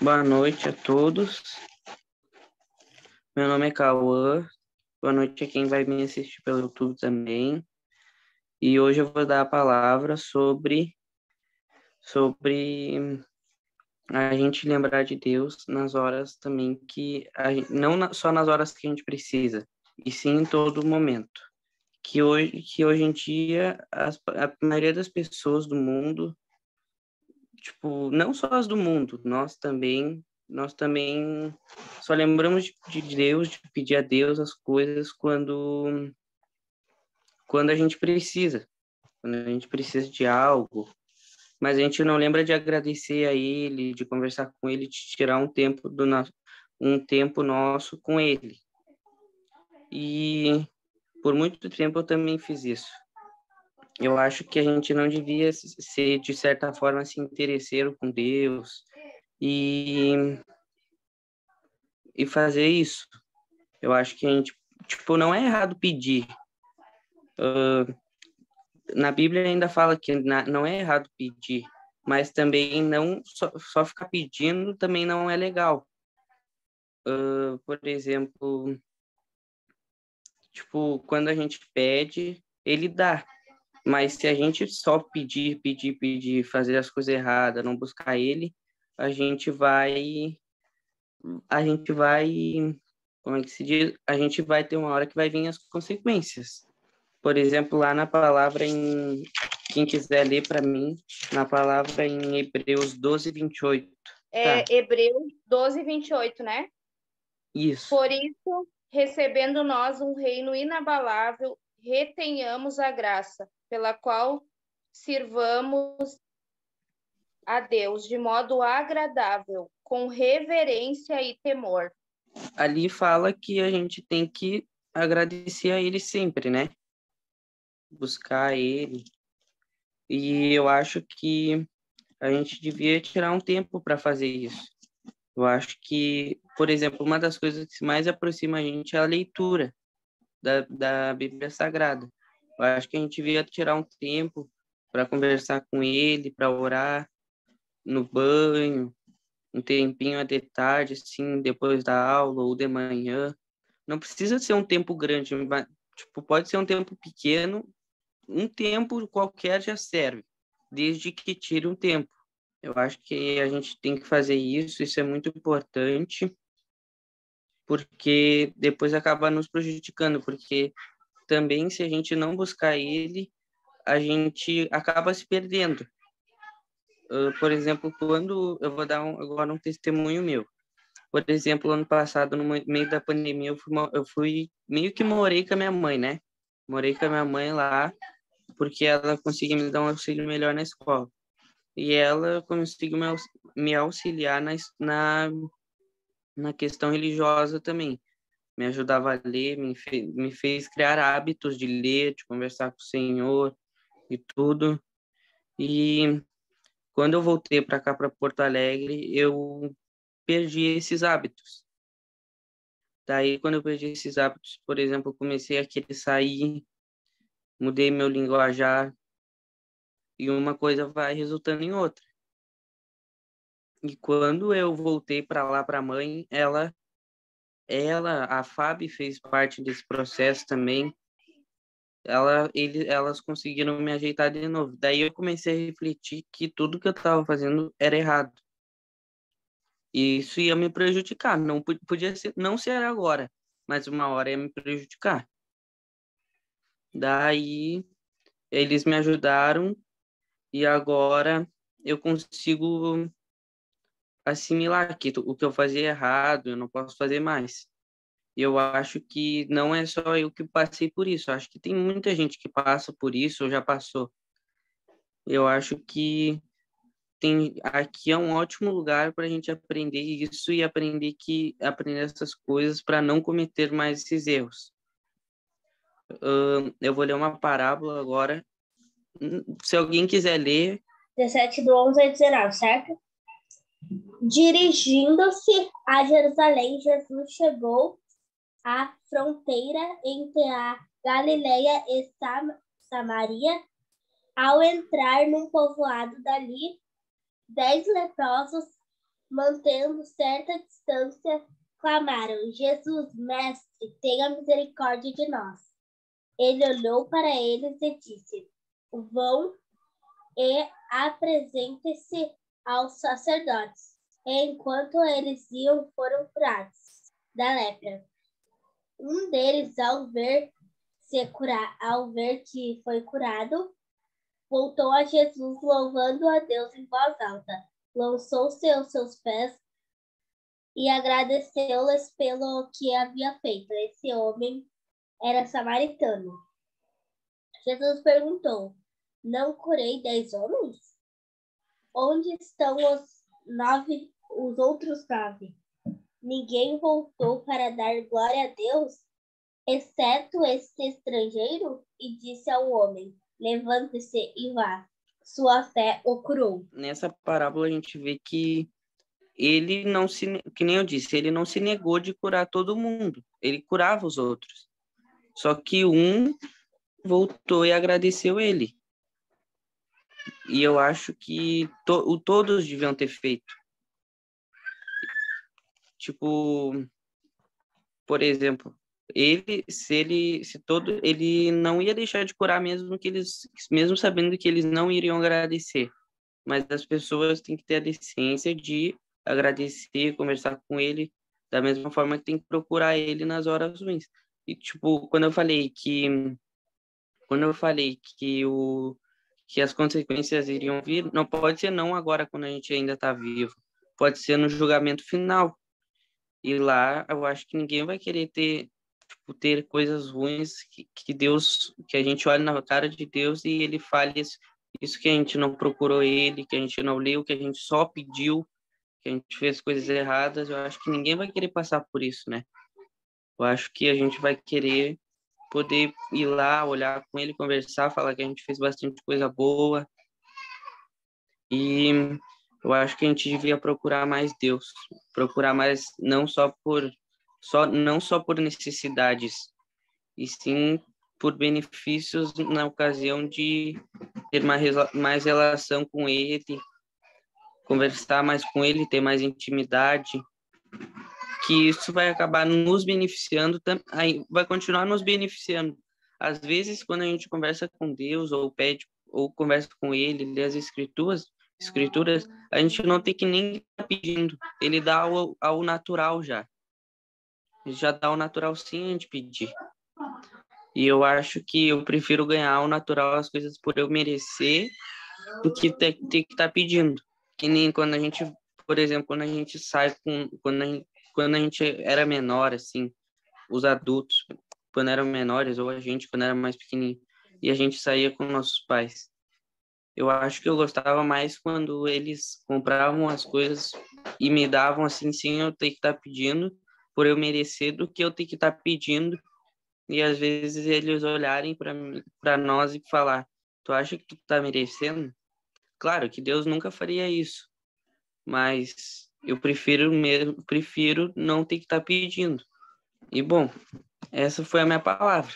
Boa noite a todos. Meu nome é Cauã. Boa noite a quem vai me assistir pelo YouTube também. E hoje eu vou dar a palavra sobre a gente lembrar de Deus nas horas também só nas horas que a gente precisa, e sim em todo momento. Que hoje em dia a maioria das pessoas do mundo, tipo, não só as do mundo, nós também só lembramos de Deus, de pedir a Deus as coisas quando a gente precisa, quando a gente precisa de algo, mas a gente não lembra de agradecer a Ele, de conversar com Ele, de tirar um tempo nosso com Ele. E por muito tempo eu também fiz isso. Eu acho que a gente não devia ser, de certa forma, assim, interesseiro com Deus e fazer isso. Eu acho que a gente, tipo, não é errado pedir. Na Bíblia ainda fala que não é errado pedir, mas também não só ficar pedindo também não é legal. Por exemplo, tipo, quando a gente pede, ele dá. Mas se a gente só pedir, fazer as coisas erradas, não buscar ele, a gente vai, a gente vai, como é que se diz? A gente vai ter uma hora que vai vir as consequências. Por exemplo, lá na palavra quem quiser ler para mim, na palavra em Hebreus 12:28. Tá, Hebreus 12:28, né? isso. Por isso, recebendo nós um reino inabalável, retenhamos a graça, pela qual sirvamos a Deus de modo agradável, com reverência e temor. Ali fala que a gente tem que agradecer a ele sempre, né? Buscar ele. E eu acho que a gente devia tirar um tempo para fazer isso. Eu acho que, por exemplo, uma das coisas que mais aproxima a gente é a leitura da Bíblia Sagrada. Eu acho que a gente devia tirar um tempo para conversar com ele, para orar no banho, um tempinho de tarde, assim, depois da aula ou de manhã. Não precisa ser um tempo grande, mas, tipo, pode ser um tempo pequeno, um tempo qualquer já serve, desde que tire um tempo. Eu acho que a gente tem que fazer isso é muito importante, porque depois acaba nos prejudicando, porque também se a gente não buscar ele, a gente acaba se perdendo. Por exemplo, quando eu vou dar agora um testemunho meu. Por exemplo, ano passado, no meio da pandemia, eu fui meio que morei com a minha mãe, né? Morei com a minha mãe lá, porque ela conseguiu me dar um auxílio melhor na escola. E ela conseguiu me auxiliar na questão religiosa também. Me ajudava a ler, me fez criar hábitos de ler, de conversar com o Senhor e tudo. E quando eu voltei para cá, para Porto Alegre, eu perdi esses hábitos. Daí, quando eu perdi esses hábitos, por exemplo, eu comecei a querer sair, mudei meu linguajar, e uma coisa vai resultando em outra. E quando eu voltei para lá, para a mãe, a Fábio fez parte desse processo também. Elas conseguiram me ajeitar de novo. Daí eu comecei a refletir que tudo que eu estava fazendo era errado. E isso ia me prejudicar. Não podia ser, não ser agora, mas uma hora ia me prejudicar. Daí eles me ajudaram e agora eu consigo assimilar que o que eu fazia errado, eu não posso fazer mais. Eu acho que não é só eu que passei por isso, eu acho que tem muita gente que passa por isso ou já passou. Eu acho que aqui é um ótimo lugar para a gente aprender isso e aprender essas coisas para não cometer mais esses erros. Eu vou ler uma parábola agora. Se alguém quiser ler. 17:11 a 19, certo? Dirigindo-se a Jerusalém, Jesus chegou à fronteira entre a Galileia e Samaria. Ao entrar num povoado dali, 10 leprosos mantendo certa distância, clamaram: Jesus, mestre, tenha misericórdia de nós. Ele olhou para eles e disse: vão e apresentem-se aos sacerdotes. E enquanto eles iam, foram curados da lepra. Um deles, ao ver que foi curado, voltou a Jesus, louvando a Deus em voz alta. Lançou-se aos seus pés e agradeceu-lhes pelo que havia feito. Esse homem era samaritano. Jesus perguntou: não curei 10 homens? Onde estão os outros 9? Ninguém voltou para dar glória a Deus, exceto este estrangeiro? E disse ao homem: levante-se e vá. Sua fé o curou. Nessa parábola a gente vê que ele não se, que nem eu disse, ele não se negou de curar todo mundo. Ele curava os outros. Só que um voltou e agradeceu ele. E eu acho que todos deviam ter feito. Tipo, por exemplo, ele não ia deixar de curar mesmo sabendo que eles não iriam agradecer. Mas as pessoas têm que ter a decência de agradecer, conversar com ele da mesma forma que tem que procurar ele nas horas ruins. E tipo, quando eu falei que as consequências iriam vir, não pode ser não agora quando a gente ainda está vivo. Pode ser no julgamento final. E lá eu acho que ninguém vai querer ter coisas ruins que a gente olha na cara de Deus e ele fale isso que a gente não procurou ele, que a gente não leu, que a gente só pediu, que a gente fez coisas erradas. Eu acho que ninguém vai querer passar por isso, né? Eu acho que a gente vai querer poder ir lá, olhar com ele, conversar, falar que a gente fez bastante coisa boa. E eu acho que a gente devia procurar mais Deus, procurar mais não só por necessidades, e sim por benefícios na ocasião de ter mais relação com ele, conversar mais com ele, ter mais intimidade, que isso vai acabar nos beneficiando, vai continuar nos beneficiando. Às vezes, quando a gente conversa com Deus, ou pede, ou conversa com ele, lê as escrituras, a gente não tem que nem estar pedindo, ele dá ao natural já. Ele já dá o natural sem a gente pedir. E eu acho que eu prefiro ganhar ao natural as coisas por eu merecer do que ter que estar pedindo. Que nem quando a gente, por exemplo, quando a gente sai quando a gente era menor, assim, os adultos, quando eram menores, ou a gente quando era mais pequenininho, e a gente saía com nossos pais. Eu acho que eu gostava mais quando eles compravam as coisas e me davam assim, sem eu ter que estar pedindo, por eu merecer, do que eu ter que estar pedindo e às vezes eles olharem para nós e falar: tu acha que tu tá merecendo? Claro que Deus nunca faria isso, mas eu prefiro não ter que estar pedindo. E bom, essa foi a minha palavra.